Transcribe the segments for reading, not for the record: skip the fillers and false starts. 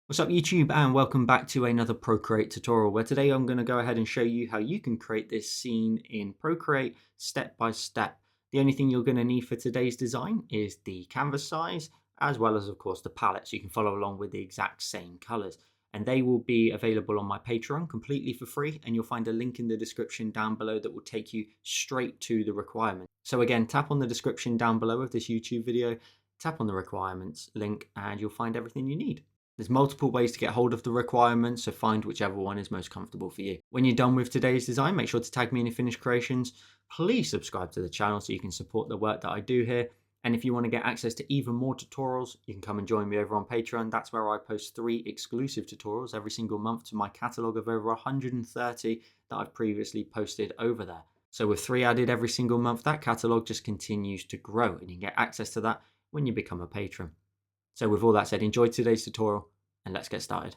What's up YouTube, and welcome back to another Procreate tutorial where today I'm going to go ahead and show you how you can create this scene in Procreate step by step. The only thing you're going to need for today's design is the canvas size as well as of course the palette, so you can follow along with the exact same colors, and they will be available on my Patreon completely for free, and you'll find a link in the description down below that will take you straight to the requirements. So again, tap on the description down below of this YouTube video, tap on the requirements link, and you'll find everything you need. There's multiple ways to get hold of the requirements, so find whichever one is most comfortable for you. When you're done with today's design, make sure to tag me in your finished creations. Please subscribe to the channel so you can support the work that I do here. And if you want to get access to even more tutorials, you can come and join me over on Patreon. That's where I post 3 exclusive tutorials every single month to my catalogue of over 130 that I've previously posted over there. So with 3 added every single month, that catalogue just continues to grow, and you can get access to that when you become a patron. So with all that said, enjoy today's tutorial and let's get started.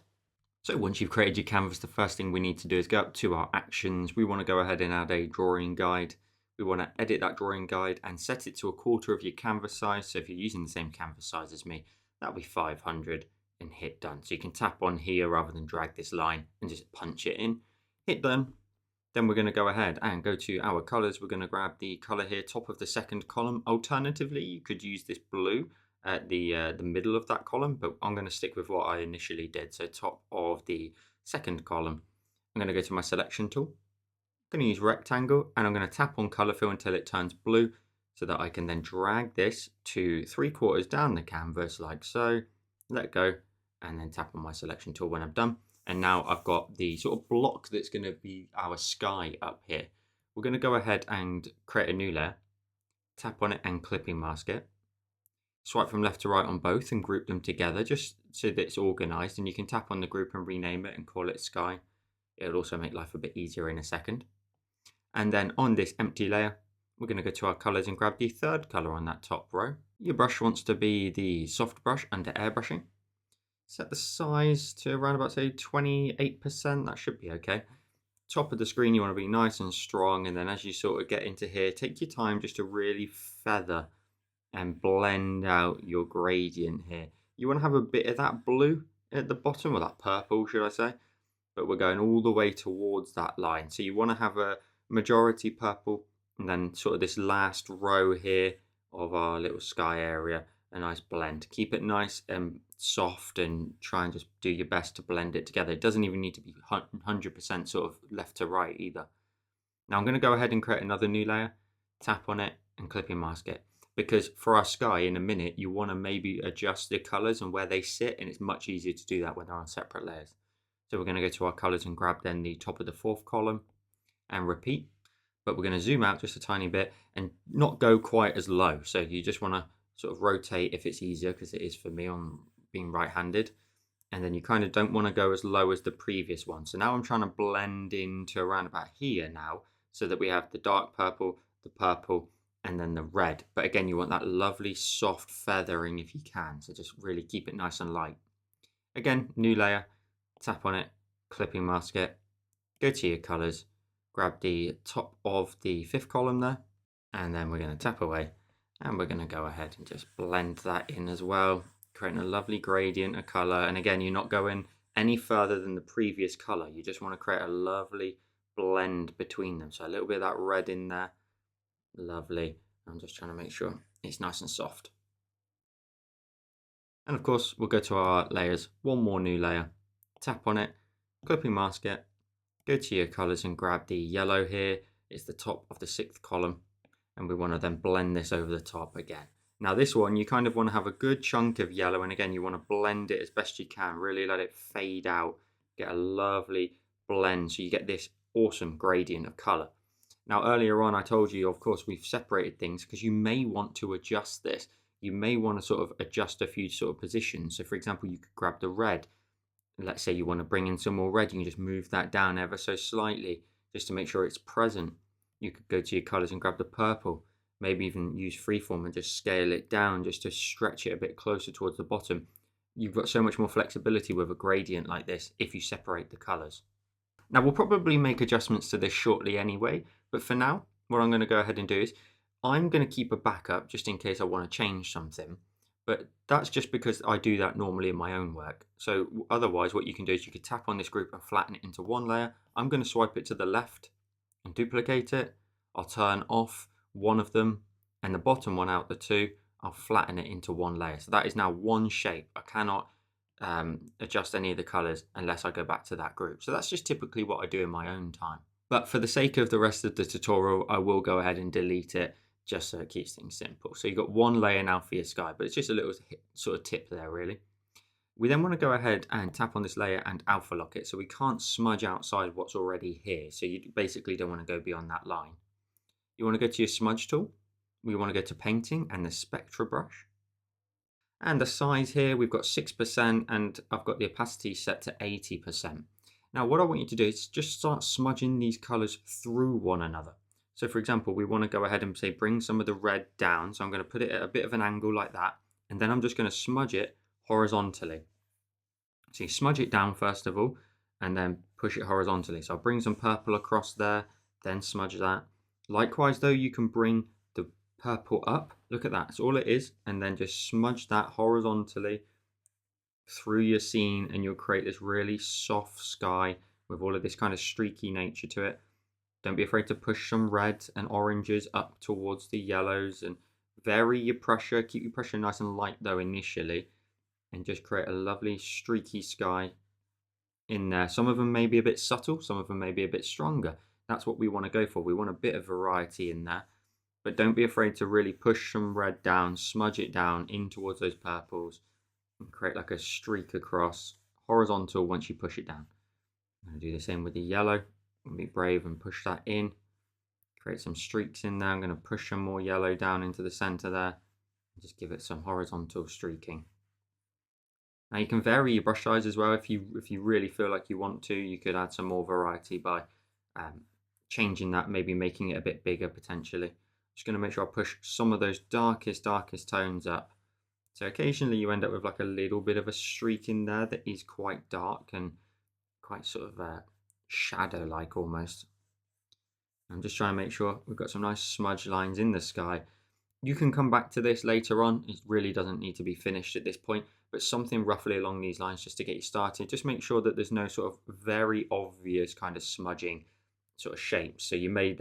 So once you've created your canvas, the first thing we need to do is go up to our actions. We want to go ahead and add a drawing guide. We want to edit that drawing guide and set it to a quarter of your canvas size. So if you're using the same canvas size as me, that'll be 500, and hit done. So you can tap on here rather than drag this line and just punch it in. Hit done. Then we're going to go ahead and go to our colors. We're going to grab the color here, top of the second column. Alternatively, you could use this blue at the middle of that column, but I'm going to stick with what I initially did. So top of the second column, I'm going to go to my selection tool. I'm going to use rectangle, and I'm going to tap on color fill until it turns blue, so that I can then drag this to 3/4 down the canvas like so, let go, and then tap on my selection tool when I'm done. And now I've got the sort of block that's going to be our sky up here. We're going to go ahead and create a new layer, tap on it and clipping mask it. Swipe from left to right on both and group them together just so that it's organized, and you can tap on the group and rename it and call it sky. It'll also make life a bit easier in a second. And then on this empty layer, we're going to go to our colors and grab the third color on that top row. Your brush wants to be the soft brush under airbrushing. Set the size to around about, say, 28%. That should be okay. Top of the screen, you want to be nice and strong, and then as you sort of get into here, take your time just to really feather and blend out your gradient here. You want to have a bit of that blue at the bottom, or that purple should I say, but we're going all the way towards that line. So you want to have a majority purple, and then sort of this last row here of our little sky area, a nice blend. Keep it nice and soft and try and just do your best to blend it together. It doesn't even need to be 100% sort of left to right either. Now I'm going to go ahead and create another new layer, tap on it and clipping mask it. Because for our sky in a minute, you want to maybe adjust the colors and where they sit, and it's much easier to do that when they're on separate layers. So we're going to go to our colors and grab then the top of the fourth column and repeat, but we're going to zoom out just a tiny bit and not go quite as low. So you just want to sort of rotate if it's easier, because it is for me on being right-handed, and then you kind of don't want to go as low as the previous one. So now I'm trying to blend into around about here now, so that we have the dark purple, the purple, and then the red. But again, you want that lovely soft feathering if you can, so just really keep it nice and light. Again, new layer, tap on it, clipping mask it, go to your colors, grab the top of the fifth column there, and then we're going to tap away, and we're going to go ahead and just blend that in as well, creating a lovely gradient of color. And again, you're not going any further than the previous color, you just want to create a lovely blend between them. So a little bit of that red in there. Lovely. I'm just trying to make sure it's nice and soft. And of course, we'll go to our layers, one more new layer, tap on it, clipping mask it, go to your colors and grab the yellow here. It's the top of the sixth column, and we want to then blend this over the top again. Now this one, you kind of want to have a good chunk of yellow, and again, you want to blend it as best you can, really let it fade out, get a lovely blend so you get this awesome gradient of color. Now earlier on I told you, of course, we've separated things because you may want to adjust this. You may want to sort of adjust a few sort of positions. So for example, you could grab the red. Let's say you want to bring in some more red, you can just move that down ever so slightly just to make sure it's present. You could go to your colors and grab the purple, maybe even use freeform and just scale it down just to stretch it a bit closer towards the bottom. You've got so much more flexibility with a gradient like this if you separate the colors. Now we'll probably make adjustments to this shortly anyway, but for now, what I'm going to go ahead and do is I'm going to keep a backup just in case I want to change something. But that's just because I do that normally in my own work. So otherwise, what you can do is you could tap on this group and flatten it into one layer. I'm going to swipe it to the left and duplicate it. I'll turn off one of them and the bottom one out the two. I'll flatten it into one layer. So that is now one shape. I cannot adjust any of the colors unless I go back to that group. So that's just typically what I do in my own time. But for the sake of the rest of the tutorial, I will go ahead and delete it just so it keeps things simple. So you've got one layer now for your sky, but it's just a little sort of tip there really. We then want to go ahead and tap on this layer and alpha lock it so we can't smudge outside what's already here. So you basically don't want to go beyond that line. You want to go to your smudge tool. We want to go to painting and the spectra brush. And the size here, we've got 6% and I've got the opacity set to 80%. Now what I want you to do is just start smudging these colors through one another. So for example, we want to go ahead and say bring some of the red down. So I'm going to put it at a bit of an angle like that. And then I'm just going to smudge it horizontally. So you smudge it down first of all, and then push it horizontally. So I'll bring some purple across there, then smudge that. Likewise though, you can bring the purple up. Look at that, that's all it is. And then just smudge that horizontally through your scene and you'll create this really soft sky with all of this kind of streaky nature to it. Don't be afraid to push some reds and oranges up towards the yellows and vary your pressure. Keep your pressure nice and light though initially and just create a lovely streaky sky in there. Some of them may be a bit subtle, some of them may be a bit stronger. That's what we want to go for. We want a bit of variety in there. But don't be afraid to really push some red down, smudge it down in towards those purples and create like a streak across horizontal once you push it down. I'm going to do the same with the yellow. Be brave and push that in. Create some streaks in there. I'm going to push some more yellow down into the center there. Just give it some horizontal streaking. Now you can vary your brush size as well if you really feel like you want to. You could add some more variety by changing that, maybe making it a bit bigger potentially. Just going to make sure I push some of those darkest tones up. So occasionally you end up with like a little bit of a streak in there that is quite dark and quite sort of shadow-like almost. I'm just trying to make sure we've got some nice smudge lines in the sky. You can come back to this later on. It really doesn't need to be finished at this point, but something roughly along these lines just to get you started. Just make sure that there's no sort of very obvious kind of smudging sort of shapes. So you may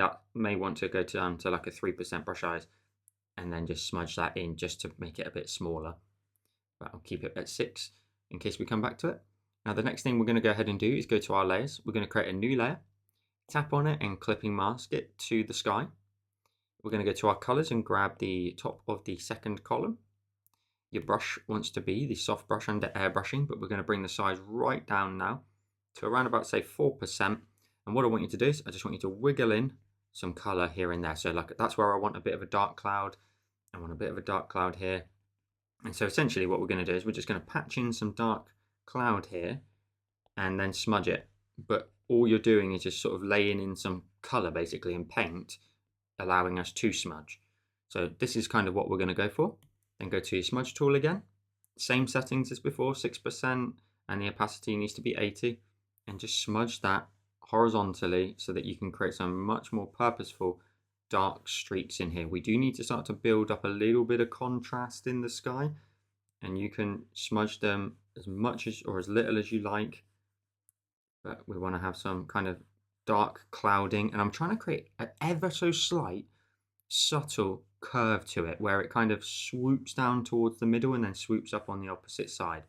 want to go down to like a 3% brush size and then just smudge that in just to make it a bit smaller. But I'll keep it at 6 in case we come back to it. Now the next thing we're going to go ahead and do is go to our layers. We're going to create a new layer, tap on it and clipping mask it to the sky. We're going to go to our colors and grab the top of the second column. Your brush wants to be the soft brush under airbrushing, but we're going to bring the size right down now to around about say 4%. And what I want you to do is I just want you to wiggle in some color here and there. So like that's where I want a bit of a dark cloud. I want a bit of a dark cloud here. And so essentially what we're going to do is we're just going to patch in some dark cloud here and then smudge it. But all you're doing is just sort of laying in some color basically in paint, allowing us to smudge. So this is kind of what we're going to go for. Then go to your smudge tool again. Same settings as before, 6%, and the opacity needs to be 80. And just smudge that horizontally so that you can create some much more purposeful dark streaks in here. We do need to start to build up a little bit of contrast in the sky, and you can smudge them as much as or as little as you like, but we want to have some kind of dark clouding, and I'm trying to create an ever so slight subtle curve to it where it kind of swoops down towards the middle and then swoops up on the opposite side.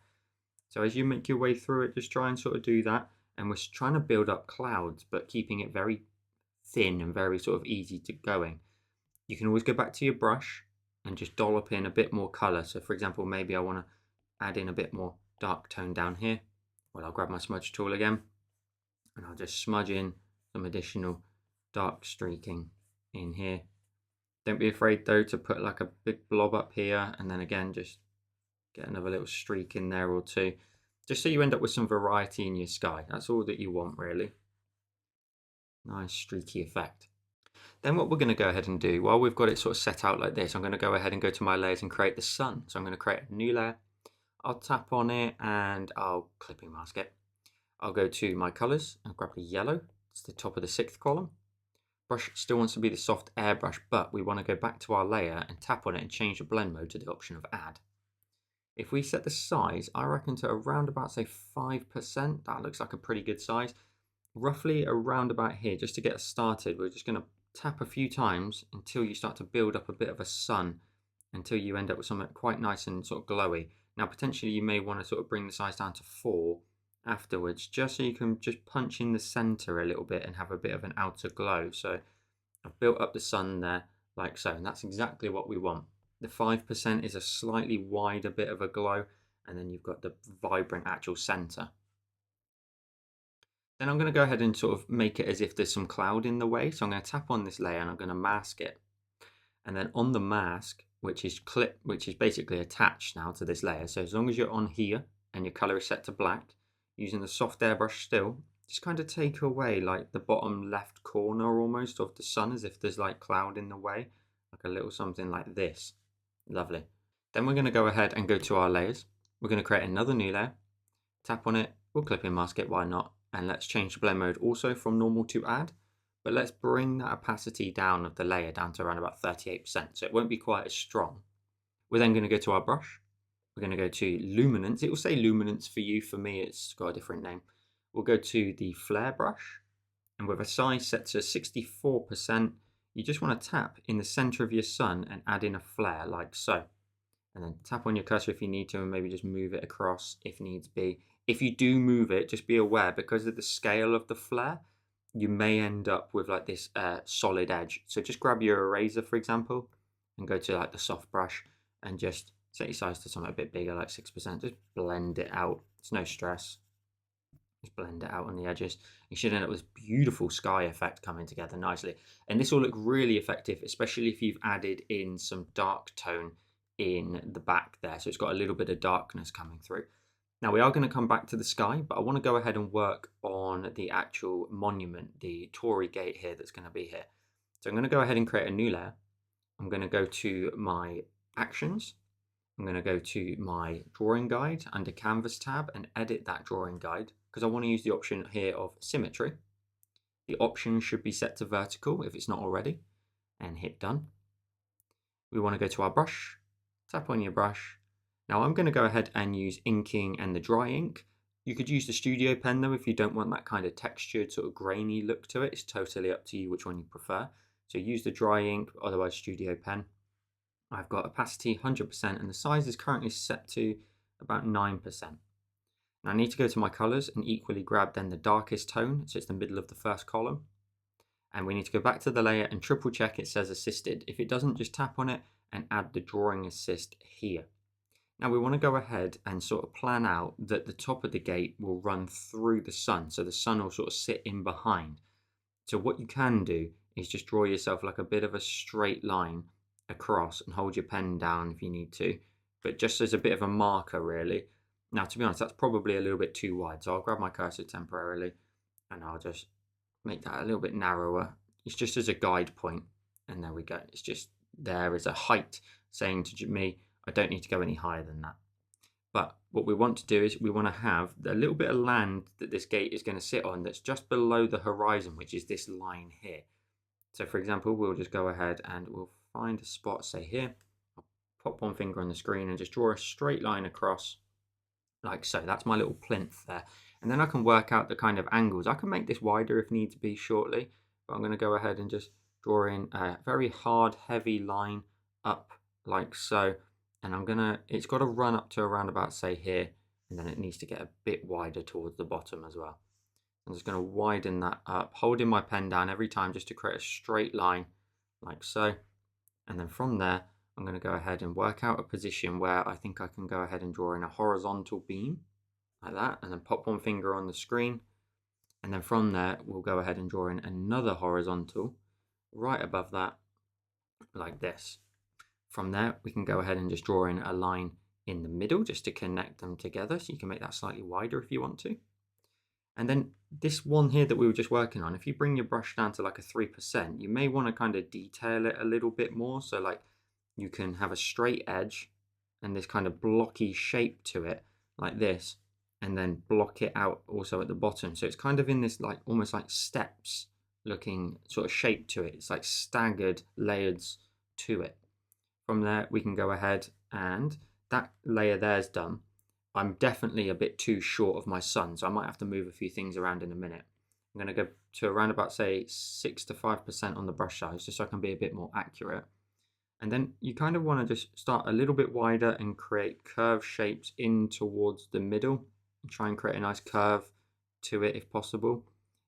So as you make your way through it, just try and sort of do that, and we're trying to build up clouds but keeping it very thin and very sort of easy to going. You can always go back to your brush and just dollop in a bit more color. So for example, maybe I want to add in a bit more dark tone down here. Well, I'll grab my smudge tool again and I'll just smudge in some additional dark streaking in here. Don't be afraid though to put like a big blob up here and then again just get another little streak in there or two, just so you end up with some variety in your sky. That's all that you want really. Nice streaky effect. Then what we're going to go ahead and do, while we've got it sort of set out like this, I'm going to go ahead and go to my layers and create the sun. So I'm going to create a new layer. I'll tap on it and I'll clipping mask it. I'll go to my colors and grab the yellow. It's the top of the 6th column. Brush still wants to be the soft airbrush, but we want to go back to our layer and tap on it and change the blend mode to the option of add. If we set the size, I reckon to around about say 5%, that looks like a pretty good size. Roughly around about here, just to get us started, we're just going to tap a few times until you start to build up a bit of a sun, until you end up with something quite nice and sort of glowy. Now potentially you may want to sort of bring the size down to 4 afterwards, just so you can just punch in the center a little bit and have a bit of an outer glow. So I've built up the sun there like so, and that's exactly what we want. The 5% is a slightly wider bit of a glow, and then you've got the vibrant actual center. Then I'm going to go ahead and sort of make it as if there's some cloud in the way. So I'm going to tap on this layer and I'm going to mask it. And then on the mask, which is basically attached now to this layer. So as long as you're on here and your color is set to black, using the soft airbrush still, just kind of take away like the bottom left corner almost of the sun, as if there's like cloud in the way, like a little something like this. Lovely. Then we're going to go ahead and go to our layers. We're going to create another new layer, tap on it, we'll clip and mask it, why not? And let's change the blend mode also from normal to add, but let's bring that opacity down of the layer down to around about 38%, so it won't be quite as strong. We're then going to go to our brush. We're going to go to luminance. It will say luminance for you. For me, it's got a different name. We'll go to the flare brush, and with a size set to 64%, you just want to tap in the center of your sun and add in a flare like so. And then tap on your cursor if you need to, and maybe just move it across if needs be. If you do move it, just be aware, because of the scale of the flare, you may end up with like this solid edge. So just grab your eraser, for example, and go to like the soft brush and just set your size to something a bit bigger, like 6%. Just blend it out. It's no stress. Just blend it out on the edges. You should end up with this beautiful sky effect coming together nicely. And this will look really effective, especially if you've added in some dark tone in the back there. So it's got a little bit of darkness coming through. Now we are going to come back to the sky, but I want to go ahead and work on the actual monument, the Torii gate here that's going to be here. So I'm going to go ahead and create a new layer. I'm going to go to my actions. I'm going to go to my drawing guide under canvas tab and edit that drawing guide, because I want to use the option here of symmetry. The option should be set to vertical if it's not already, and hit done. We want to go to our brush, tap on your brush. Now I'm going to go ahead and use inking and the dry ink. You could use the studio pen though if you don't want that kind of textured sort of grainy look to it. It's totally up to you which one you prefer. So use the dry ink, otherwise studio pen. I've got opacity 100% and the size is currently set to about 9%. Now I need to go to my colors and equally grab then the darkest tone, so it's the middle of the first column. And we need to go back to the layer and triple check it says assisted. If it doesn't, just tap on it and add the drawing assist here. Now we want to go ahead and sort of plan out that the top of the gate will run through the sun, so the sun will sort of sit in behind. So what you can do is just draw yourself like a bit of a straight line across and hold your pen down if you need to, but just as a bit of a marker really. Now to be honest, that's probably a little bit too wide, so I'll grab my cursor temporarily and I'll just make that a little bit narrower. It's just as a guide point, and there we go. It's just there as a height saying to me I don't need to go any higher than that. But what we want to do is we want to have a little bit of land that this gate is going to sit on that's just below the horizon, which is this line here. So for example, we'll just go ahead and we'll find a spot, say here. I'll pop one finger on the screen and just draw a straight line across like so. That's my little plinth there. And then I can work out the kind of angles. I can make this wider if need to be shortly, but I'm going to go ahead and just draw in a very hard, heavy line up like so. And it's got to run up to around about, say, here, and then it needs to get a bit wider towards the bottom as well. I'm just going to widen that up, holding my pen down every time just to create a straight line, like so. And then from there, I'm going to go ahead and work out a position where I think I can go ahead and draw in a horizontal beam, like that, and then pop one finger on the screen. And then from there, we'll go ahead and draw in another horizontal right above that, like this. From there, we can go ahead and just draw in a line in the middle just to connect them together. So you can make that slightly wider if you want to. And then this one here that we were just working on, if you bring your brush down to like a 3%, you may want to kind of detail it a little bit more. So like you can have a straight edge and this kind of blocky shape to it like this, and then block it out also at the bottom. So it's kind of in this like almost like steps looking sort of shape to it. It's like staggered layers to it. From there, we can go ahead and that layer there's done, I'm definitely a bit too short of my sun, so I might have to move a few things around in a minute. I'm going to go to around about, say, 6 to 5% on the brush size, just so I can be a bit more accurate. And then you kind of want to just start a little bit wider and create curved shapes in towards the middle. And try and create a nice curve to it if possible.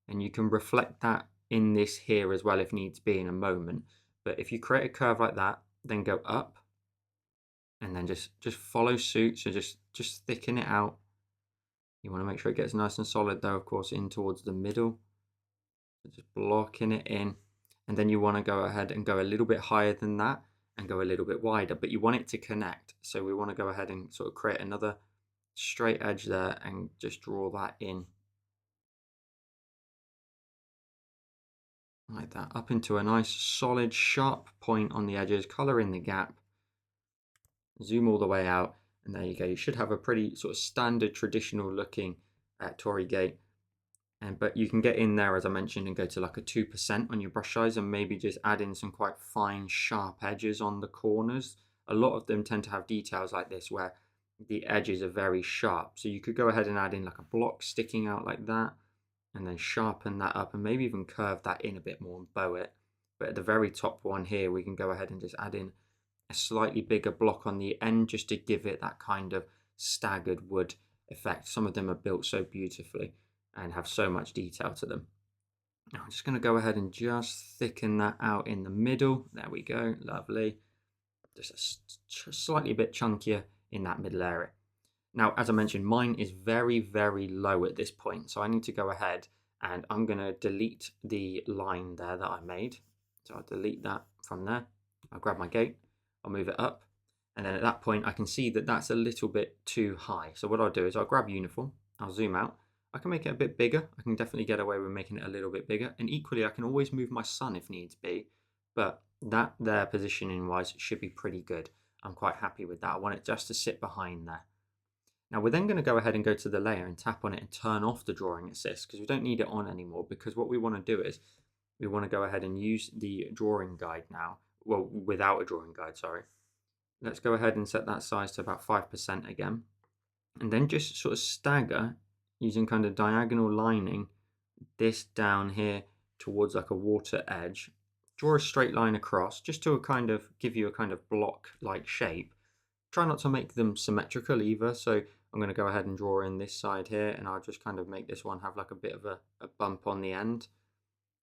And you can reflect that in this here as well if needs be in a moment. But if you create a curve like that, then go up and then just follow suit. So just thicken it out. You want to make sure it gets nice and solid though, of course, in towards the middle. So just blocking it in. And then you want to go ahead and go a little bit higher than that and go a little bit wider, but you want it to connect. So we want to go ahead and sort of create another straight edge there and just draw that in like that, up into a nice solid sharp point on the edges, color in the gap, zoom all the way out, and there you go. You should have a pretty sort of standard traditional looking Torii gate. But you can get in there, as I mentioned, and go to like a 2% on your brush size and maybe just add in some quite fine sharp edges on the corners. A lot of them tend to have details like this where the edges are very sharp, so you could go ahead and add in like a block sticking out like that and then sharpen that up and maybe even curve that in a bit more and bow it. But at the very top one here, we can go ahead and just add in a slightly bigger block on the end just to give it that kind of staggered wood effect. Some of them are built so beautifully and have so much detail to them. Now I'm just going to go ahead and just thicken that out in the middle. There we go, lovely. Just a slightly bit chunkier in that middle area. Now, as I mentioned, mine is very, very low at this point. So I need to go ahead and I'm going to delete the line there that I made. So I'll delete that from there. I'll grab my gate, I'll move it up. And then at that point, I can see that that's a little bit too high. So what I'll do is I'll grab uniform, I'll zoom out. I can make it a bit bigger. I can definitely get away with making it a little bit bigger. And equally, I can always move my sun if needs be. But that there positioning wise should be pretty good. I'm quite happy with that. I want it just to sit behind there. Now we're then going to go ahead and go to the layer and tap on it and turn off the drawing assist because we don't need it on anymore, because what we want to do is we want to go ahead and use the drawing guide now. Well, without a drawing guide, sorry. Let's go ahead and set that size to about 5% again. And then just sort of stagger using kind of diagonal lining this down here towards like a water edge. Draw a straight line across just to kind of give you a kind of block-like shape. Try not to make them symmetrical either, so I'm going to go ahead and draw in this side here, and I'll just kind of make this one have like a bit of a bump on the end,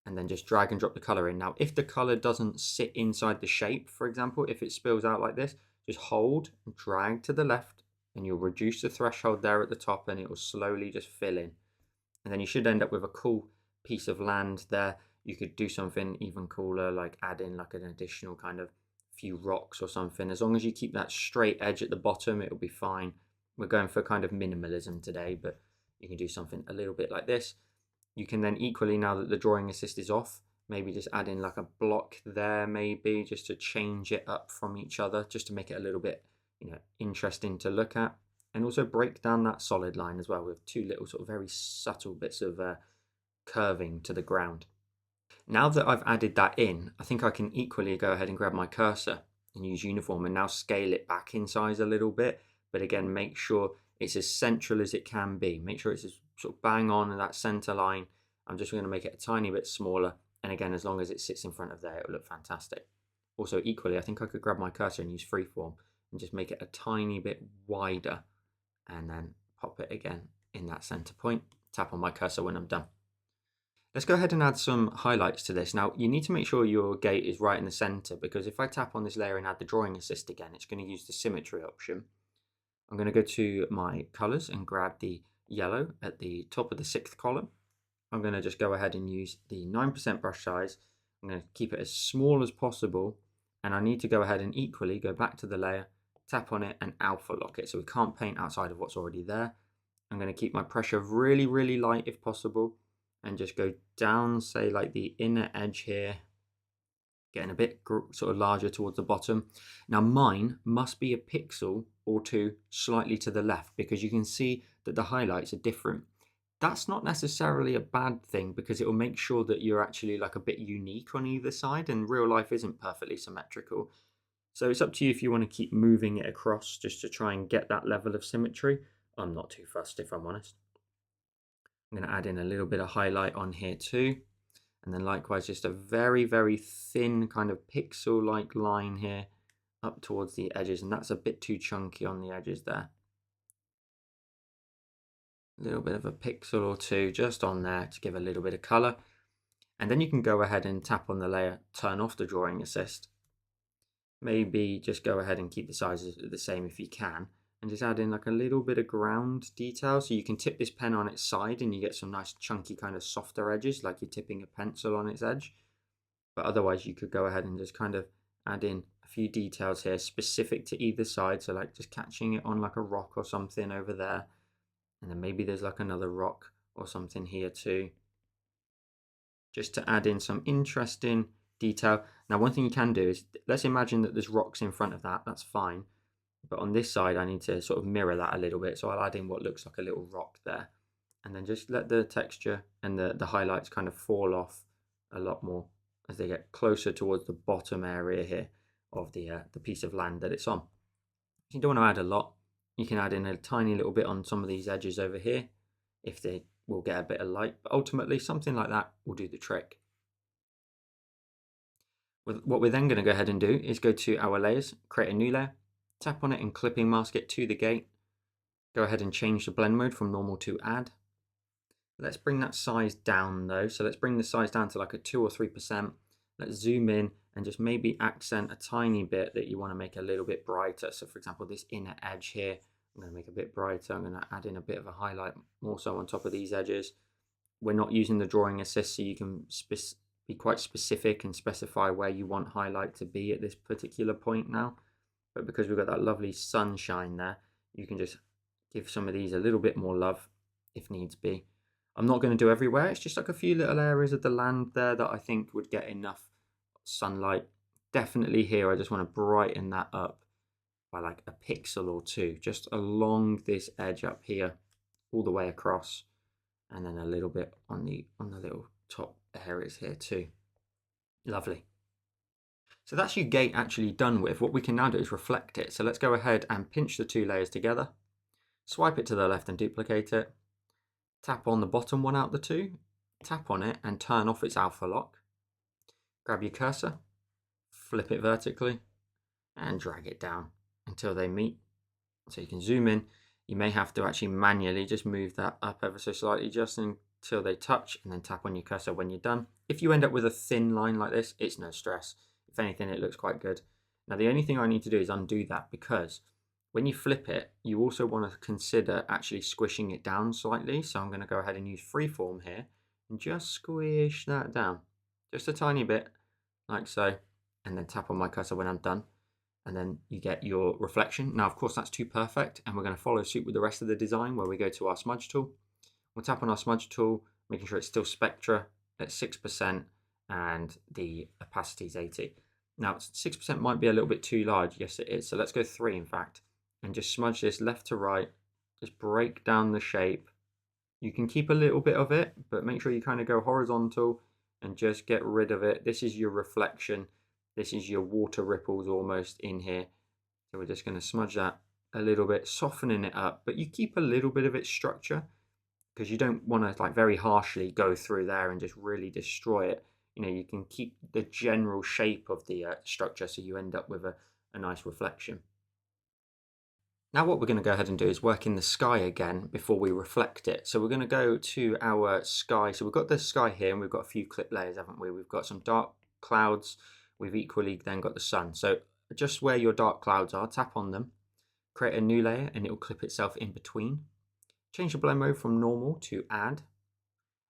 and then just drag and drop the color in. Now, if the color doesn't sit inside the shape, for example, if it spills out like this, just hold and drag to the left, and you'll reduce the threshold there at the top, and it will slowly just fill in. And then you should end up with a cool piece of land there. You could do something even cooler, like add in like an additional kind of few rocks or something. As long as you keep that straight edge at the bottom, it'll be fine. We're going for kind of minimalism today, but you can do something a little bit like this. You can then equally, now that the drawing assist is off, maybe just add in like a block there, maybe just to change it up from each other, just to make it a little bit, interesting to look at. And also break down that solid line as well with two little sort of very subtle bits of curving to the ground. Now that I've added that in, I think I can equally go ahead and grab my cursor and use uniform and now scale it back in size a little bit. But again, make sure it's as central as it can be. Make sure it's as sort of bang on that center line. I'm just going to make it a tiny bit smaller. And again, as long as it sits in front of there, it'll look fantastic. Also, equally, I think I could grab my cursor and use freeform and just make it a tiny bit wider and then pop it again in that center point. Tap on my cursor when I'm done. Let's go ahead and add some highlights to this. Now, you need to make sure your gate is right in the center, because if I tap on this layer and add the drawing assist again, it's going to use the symmetry option. I'm going to go to my colors and grab the yellow at the top of the 6th column. I'm going to just go ahead and use the 9% brush size. I'm going to keep it as small as possible. And I need to go ahead and equally go back to the layer, tap on it and alpha lock it, so we can't paint outside of what's already there. I'm going to keep my pressure really, really light if possible, and just go down, say like the inner edge here, getting a bit sort of larger towards the bottom. Now mine must be a pixel or two slightly to the left, because you can see that the highlights are different. That's not necessarily a bad thing, because it will make sure that you're actually like a bit unique on either side, and real life isn't perfectly symmetrical. So it's up to you if you want to keep moving it across just to try and get that level of symmetry. I'm not too fussed, if I'm honest. I'm going to add in a little bit of highlight on here too. And then likewise, just a very, very thin kind of pixel-like line here up towards the edges. And that's a bit too chunky on the edges there. A little bit of a pixel or two just on there to give a little bit of color. And then you can go ahead and tap on the layer, turn off the drawing assist. Maybe just go ahead and keep the sizes the same if you can. And just add in like a little bit of ground detail. So you can tip this pen on its side and you get some nice chunky kind of softer edges, like you're tipping a pencil on its edge. But otherwise you could go ahead and just kind of add in a few details here specific to either side. So like just catching it on like a rock or something over there. And then maybe there's like another rock or something here too. Just to add in some interesting detail. Now, one thing you can do is, let's imagine that there's rocks in front of that, that's fine. But on this side, I need to sort of mirror that a little bit. So I'll add in what looks like a little rock there. And then just let the texture and the highlights kind of fall off a lot more as they get closer towards the bottom area here of the piece of land that it's on. If you don't want to add a lot, you can add in a tiny little bit on some of these edges over here if they will get a bit of light. But ultimately, something like that will do the trick. What we're then going to go ahead and do is go to our layers, create a new layer, tap on it and clipping mask it to the gate. Go ahead and change the blend mode from normal to add. Let's bring that size down though. So let's bring the size down to like a 2 or 3%. Let's zoom in and just maybe accent a tiny bit that you want to make a little bit brighter. So for example, this inner edge here, I'm going to make a bit brighter. I'm going to add in a bit of a highlight more so on top of these edges. We're not using the drawing assist, so you can be quite specific and specify where you want highlight to be at this particular point now. But because we've got that lovely sunshine there, you can just give some of these a little bit more love if needs be. I'm not going to do everywhere. It's just like a few little areas of the land there that I think would get enough sunlight. Definitely here, I just want to brighten that up by like a pixel or two, just along this edge up here, all the way across, and then a little bit on the little top areas here too. Lovely. So that's your gate actually done with. What we can now do is reflect it. So let's go ahead and pinch the two layers together, swipe it to the left and duplicate it, tap on the bottom one out the two, tap on it and turn off its alpha lock. Grab your cursor, flip it vertically and drag it down until they meet. So you can zoom in. You may have to actually manually just move that up ever so slightly just until they touch, and then tap on your cursor when you're done. If you end up with a thin line like this, it's no stress. If anything, it looks quite good. Now the only thing I need to do is undo that, because when you flip it, you also want to consider actually squishing it down slightly. So I'm going to go ahead and use freeform here and just squish that down just a tiny bit, like so, and then tap on my cursor when I'm done. And then you get your reflection. Now, of course, that's too perfect, and we're going to follow suit with the rest of the design where we go to our smudge tool. We'll tap on our smudge tool, making sure it's still spectra at 6% and the opacity is 80. Now, 6% might be a little bit too large. Yes, it is. So let's go 3, in fact, and just smudge this left to right. Just break down the shape. You can keep a little bit of it, but make sure you kind of go horizontal and just get rid of it. This is your reflection. This is your water ripples almost in here. So we're just going to smudge that a little bit, softening it up, but you keep a little bit of its structure because you don't want to like very harshly go through there and just really destroy it. You know, you can keep the general shape of the structure so you end up with a nice reflection. Now what we're going to go ahead and do is work in the sky again before we reflect it. So we're going to go to our sky. So we've got the sky here and we've got a few clip layers, haven't we? We've got some dark clouds. We've equally then got the sun. So just where your dark clouds are, tap on them, create a new layer and it will clip itself in between. Change the blend mode from normal to add.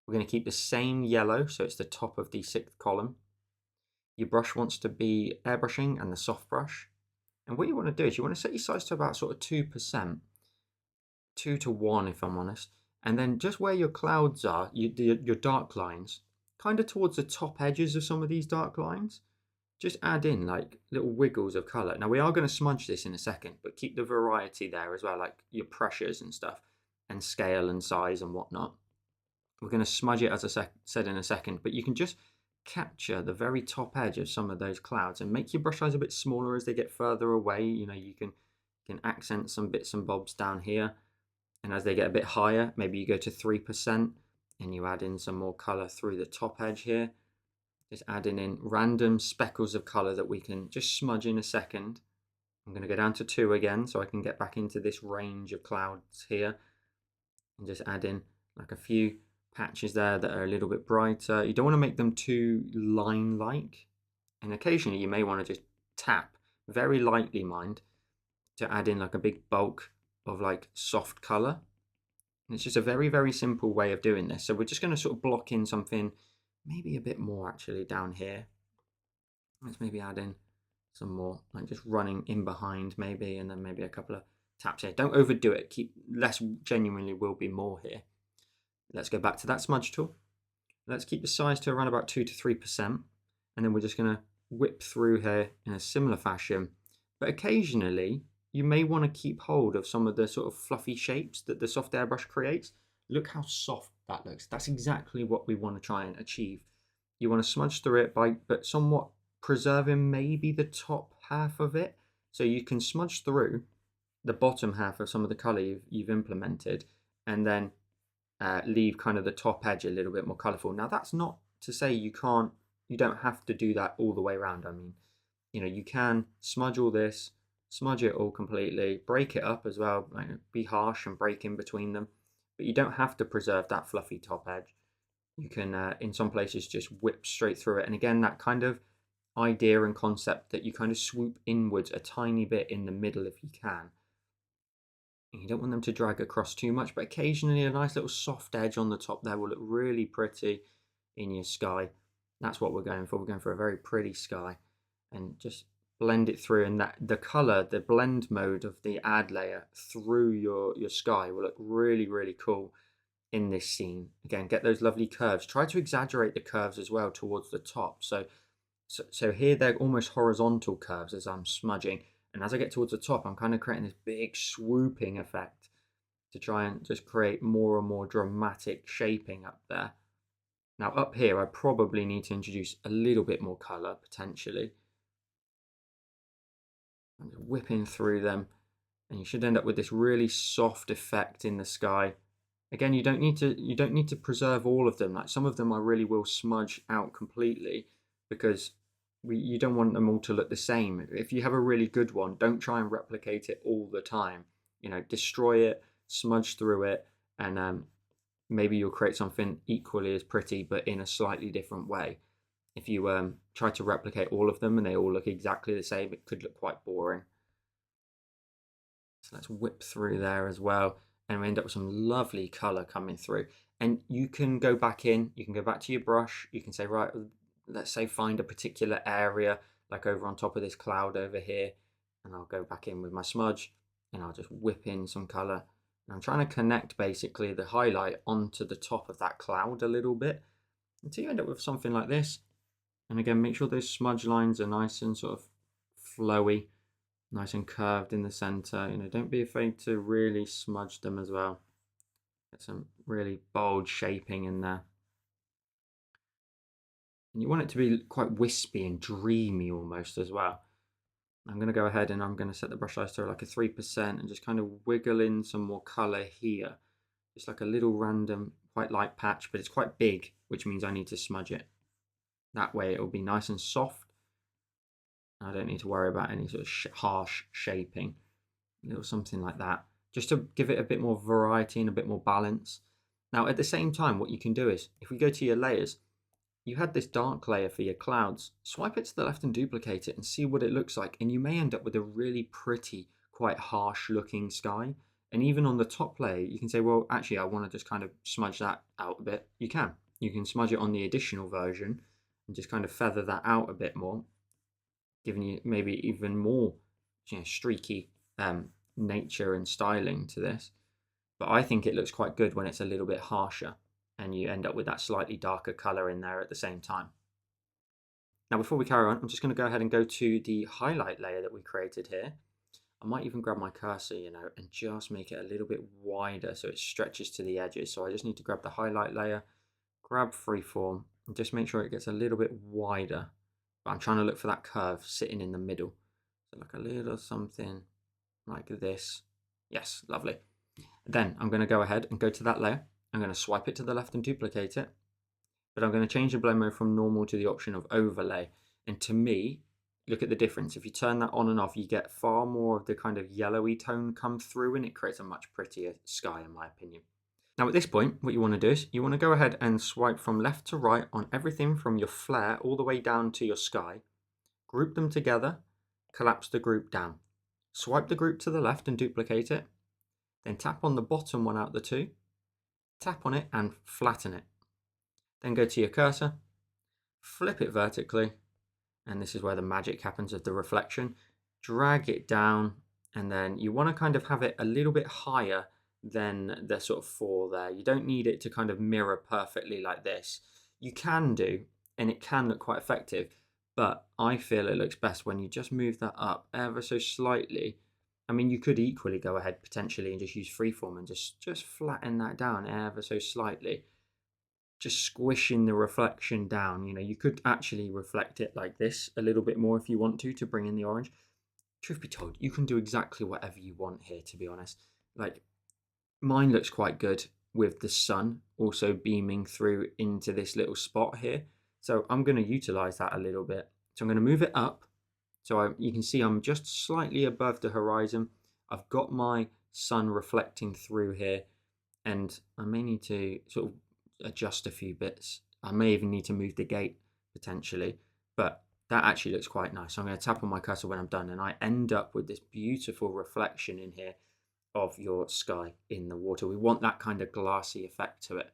We're going to keep the same yellow, so it's the top of the 6th column. Your brush wants to be airbrushing and the soft brush. And what you want to do is you want to set your size to about sort of 2%, 2 to 1 if I'm honest. And then just where your clouds are, your dark lines, kind of towards the top edges of some of these dark lines, just add in like little wiggles of colour. Now we are going to smudge this in a second, but keep the variety there as well, like your pressures and stuff, and scale and size and whatnot. We're going to smudge it, as I said, in a second, but you can just capture the very top edge of some of those clouds and make your brush size a bit smaller as they get further away. You know, you can accent some bits and bobs down here, and as they get a bit higher, maybe you go to 3% and you add in some more color through the top edge here. Just adding in random speckles of color that we can just smudge in a second. I'm going to go down to 2 again so I can get back into this range of clouds here, and just add in like a few patches there that are a little bit brighter. You don't want to make them too line-like, and occasionally you may want to just tap very lightly, mind, to add in like a big bulk of like soft color. And it's just a very, very simple way of doing this. So we're just going to sort of block in something, maybe a bit more actually down here. Let's maybe add in some more, like just running in behind maybe, and then maybe a couple of taps here. Don't overdo it. Keep less, genuinely will be more here. Let's go back to that smudge tool. Let's keep the size to around about 2 to 3%, and then we're just going to whip through here in a similar fashion. But occasionally you may want to keep hold of some of the sort of fluffy shapes that the soft airbrush creates. Look how soft that looks. That's exactly what we want to try and achieve. You want to smudge through it but somewhat preserving maybe the top half of it. So you can smudge through the bottom half of some of the color you've implemented, and then leave kind of the top edge a little bit more colorful. Now that's not to say you don't have to do that all the way around. I mean, you know, you can smudge all this, smudge it all completely, break it up as well, like be harsh and break in between them, but you don't have to preserve that fluffy top edge. You can, in some places, just whip straight through it. And again, that kind of idea and concept that you kind of swoop inwards a tiny bit in the middle if you can. And you don't want them to drag across too much, but occasionally a nice little soft edge on the top there will look really pretty in your sky. That's what we're going for. We're going for a very pretty sky, and just blend it through, and that the color, the blend mode of the add layer through your sky will look really, really cool in this scene. Again, get those lovely curves. Try to exaggerate the curves as well towards the top. So here they're almost horizontal curves as I'm smudging, and as I get towards the top, I'm kind of creating this big swooping effect to try and just create more and more dramatic shaping up there. Now up here, I probably need to introduce a little bit more color potentially. I'm just whipping through them, and you should end up with this really soft effect in the sky. Again, you don't need to preserve all of them. Like some of them I really will smudge out completely, because you don't want them all to look the same. If you have a really good one, don't try and replicate it all the time. You know, destroy it, smudge through it, and maybe you'll create something equally as pretty but in a slightly different way. If you try to replicate all of them and they all look exactly the same, it could look quite boring. So let's whip through there as well, and we end up with some lovely color coming through. And you can go back in, you can go back to your brush, you can say, right, let's say find a particular area, like over on top of this cloud over here, and I'll go back in with my smudge, and I'll just whip in some color. And I'm trying to connect basically the highlight onto the top of that cloud a little bit, until you end up with something like this. And again, make sure those smudge lines are nice and sort of flowy, nice and curved in the center. You know, don't be afraid to really smudge them as well. Get some really bold shaping in there. And you want it to be quite wispy and dreamy almost as well. I'm going to go ahead and I'm going to set the brush size to like a 3% and just kind of wiggle in some more color here. Just like a little random, quite light patch, but it's quite big, which means I need to smudge it. That way it will be nice and soft. I don't need to worry about any sort of harsh shaping. A little something like that, just to give it a bit more variety and a bit more balance. Now, at the same time, what you can do is, if we go to your layers, you had this dark layer for your clouds. Swipe it to the left and duplicate it and see what it looks like. And you may end up with a really pretty, quite harsh looking sky. And even on the top layer, you can say, well, actually, I want to just kind of smudge that out a bit. You can. You can smudge it on the additional version and just kind of feather that out a bit more, giving you maybe even more, you know, streaky nature and styling to this. But I think it looks quite good when it's a little bit harsher and you end up with that slightly darker color in there at the same time. Now, before we carry on, I'm just going to go ahead and go to the highlight layer that we created here. I might even grab my cursor, you know, and just make it a little bit wider so it stretches to the edges. So I just need to grab the highlight layer, grab freeform, And just make sure it gets a little bit wider. But I'm trying to look for that curve sitting in the middle. So like a little something like this. Yes, lovely. Then I'm going to go ahead and go to that layer. I'm going to swipe it to the left and duplicate it. But I'm going to change the blend mode from normal to the option of overlay. And to me, look at the difference. If you turn that on and off, you get far more of the kind of yellowy tone come through, and it creates a much prettier sky, in my opinion. Now at this point, what you want to do is you want to go ahead and swipe from left to right on everything from your flare all the way down to your sky. Group them together, collapse the group down. Swipe the group to the left and duplicate it. Then tap on the bottom one out the two. Tap on it and flatten it. Then go to your cursor, flip it vertically, and this is where the magic happens of the reflection. Drag it down, and then you want to kind of have it a little bit higher than the sort of fall there. You don't need it to kind of mirror perfectly like this. You can do, and it can look quite effective, but I feel it looks best when you just move that up ever so slightly. I mean, you could equally go ahead potentially and just use freeform and just flatten that down ever so slightly. Just squishing the reflection down. You know, you could actually reflect it like this a little bit more if you want to bring in the orange. Truth be told, you can do exactly whatever you want here, to be honest. Like, mine looks quite good with the sun also beaming through into this little spot here. So I'm going to utilize that a little bit. So I'm going to move it up. So you can see I'm just slightly above the horizon. I've got my sun reflecting through here, and I may need to sort of adjust a few bits. I may even need to move the gate potentially, but that actually looks quite nice. So I'm going to tap on my cursor when I'm done, and I end up with this beautiful reflection in here of your sky in the water. We want that kind of glassy effect to it.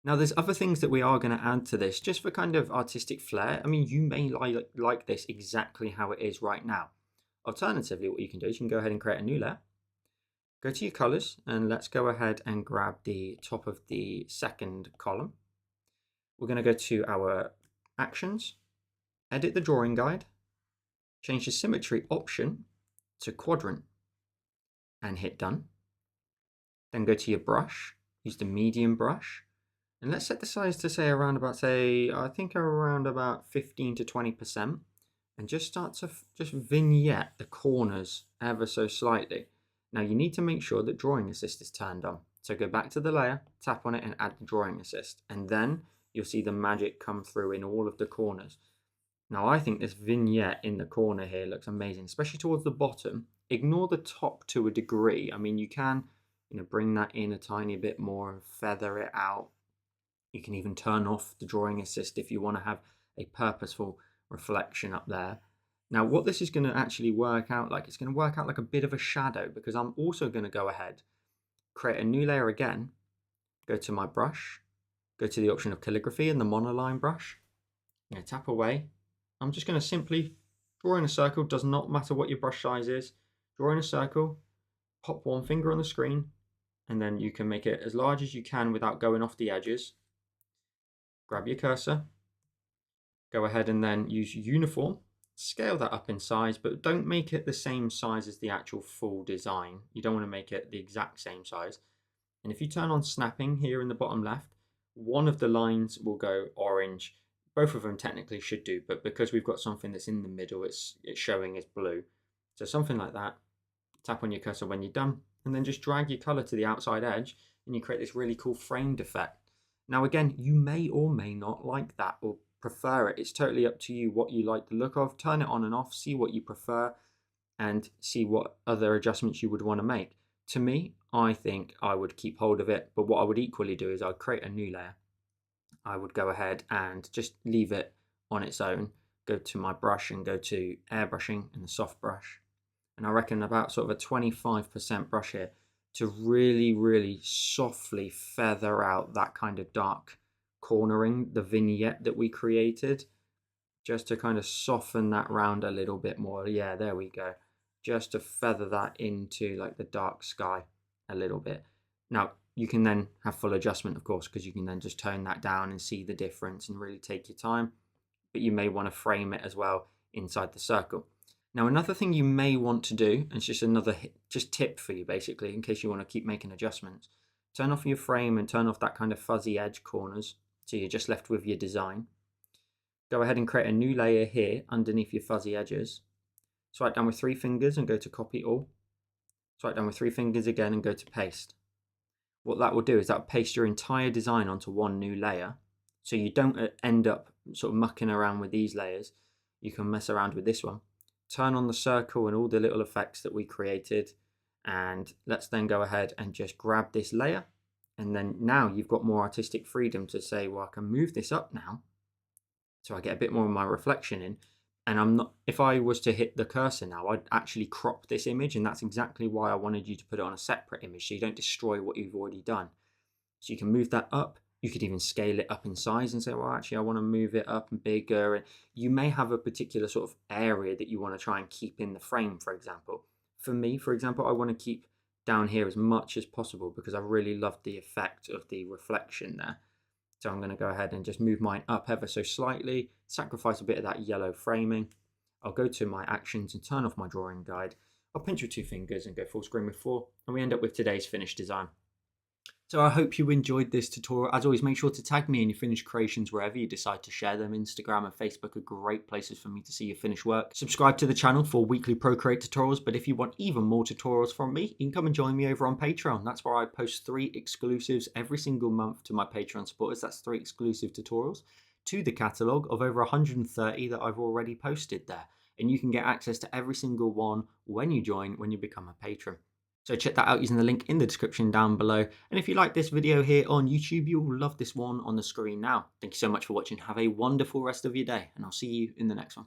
Now there's other things that we are going to add to this just for kind of artistic flair. I mean, you may like this exactly how it is right now. Alternatively, what you can do is you can go ahead and create a new layer. Go to your colors, and let's go ahead and grab the top of the second column. We're going to go to our actions, edit the drawing guide, change the symmetry option to quadrant, and hit done. Then go to your brush, use the medium brush, and let's set the size to say around about, I think around about 15 to 20%, and just start to just vignette the corners ever so slightly. Now you need to make sure that drawing assist is turned on. So go back to the layer, tap on it and add the drawing assist, and then you'll see the magic come through in all of the corners. Now I think this vignette in the corner here looks amazing, especially towards the bottom. Ignore the top to a degree. I mean, you can, bring that in a tiny bit more and feather it out. You can even turn off the drawing assist if you want to have a purposeful reflection up there. Now what this is going to actually work out like, it's going to work out like a bit of a shadow, because I'm also going to go ahead, create a new layer again, go to my brush, go to the option of calligraphy and the monoline brush. I'm going to tap away. I'm just going to simply draw in a circle. Does not matter what your brush size is. Draw in a circle, pop one finger on the screen, and then you can make it as large as you can without going off the edges. Grab your cursor, go ahead and then use uniform, scale that up in size, but don't make it the same size as the actual full design. You don't want to make it the exact same size. And if you turn on snapping here in the bottom left, one of the lines will go orange. Both of them technically should do, but because we've got something that's in the middle, it's showing as blue. So something like that. Tap on your cursor when you're done, and then just drag your color to the outside edge, and you create this really cool framed effect. Now again, you may or may not like that or prefer it. It's totally up to you what you like the look of. Turn it on and off, see what you prefer, and see what other adjustments you would want to make. To me, I think I would keep hold of it, but what I would equally do is I'd create a new layer. I would go ahead and just leave it on its own. Go to my brush and go to airbrushing and the soft brush. And I reckon about sort of a 25% brush here to really, really softly feather out that kind of dark cornering, the vignette that we created, just to kind of soften that round a little bit more. Yeah, there we go. Just to feather that into like the dark sky a little bit. Now, you can then have full adjustment, of course, because you can then just tone that down and see the difference and really take your time. But you may want to frame it as well inside the circle. Now, another thing you may want to do, and it's just another tip for you basically, in case you want to keep making adjustments, turn off your frame and turn off that kind of fuzzy edge corners. So you're just left with your design. Go ahead and create a new layer here underneath your fuzzy edges. Swipe down with 3 fingers and go to copy all. Swipe down with 3 fingers again and go to paste. What that will do is that will paste your entire design onto one new layer. So you don't end up sort of mucking around with these layers. You can mess around with this one. Turn on the circle and all the little effects that we created. And let's then go ahead and just grab this layer. And then now you've got more artistic freedom to say, well, I can move this up now, so I get a bit more of my reflection in. And I'm not, if I was to hit the cursor now, I'd actually crop this image, and that's exactly why I wanted you to put it on a separate image so you don't destroy what you've already done. So you can move that up. You could even scale it up in size and say, well, actually, I want to move it up and bigger. And you may have a particular sort of area that you want to try and keep in the frame, for example. For me, for example, I want to keep down here as much as possible because I really love the effect of the reflection there. So I'm going to go ahead and just move mine up ever so slightly, sacrifice a bit of that yellow framing. I'll go to my actions and turn off my drawing guide. I'll pinch with 2 fingers and go full screen with 4, and we end up with today's finished design. So I hope you enjoyed this tutorial. As always, make sure to tag me in your finished creations wherever you decide to share them. Instagram and Facebook are great places for me to see your finished work. Subscribe to the channel for weekly Procreate tutorials, but if you want even more tutorials from me, you can come and join me over on Patreon. That's where I post 3 exclusives every single month to my Patreon supporters. That's 3 exclusive tutorials to the catalogue of over 130 that I've already posted there. And you can get access to every single one when you join, when you become a patron. So check that out using the link in the description down below. And if you like this video here on YouTube, you'll love this one on the screen now. Thank you so much for watching. Have a wonderful rest of your day, and I'll see you in the next one.